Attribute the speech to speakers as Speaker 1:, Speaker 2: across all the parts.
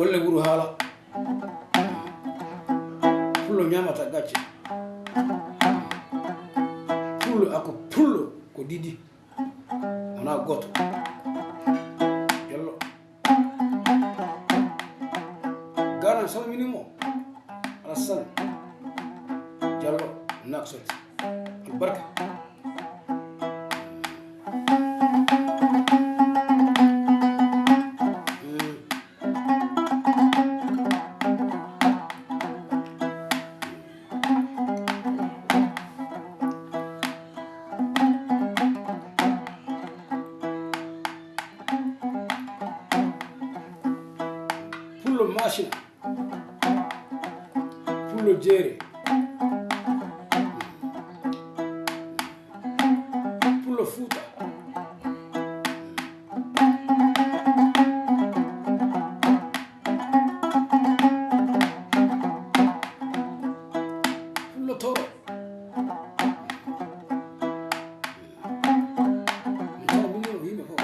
Speaker 1: golle wuro haala pullo ñamata gacce pullo ako pullo ko didi wona goto Diallo garan salminimo Alassane Diallo naksot albarka pullo machine pullo jeere pullo fuuta pullo toro minino yimɓe fof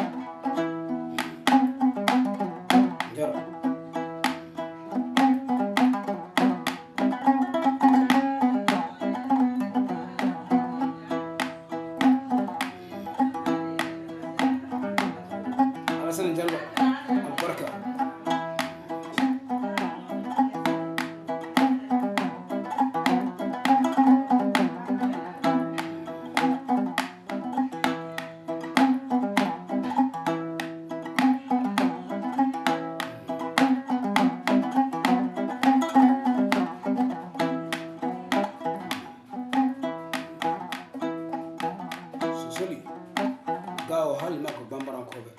Speaker 1: jara Alassane Diallo albarka so soli gawo haali makko bambarankoɓe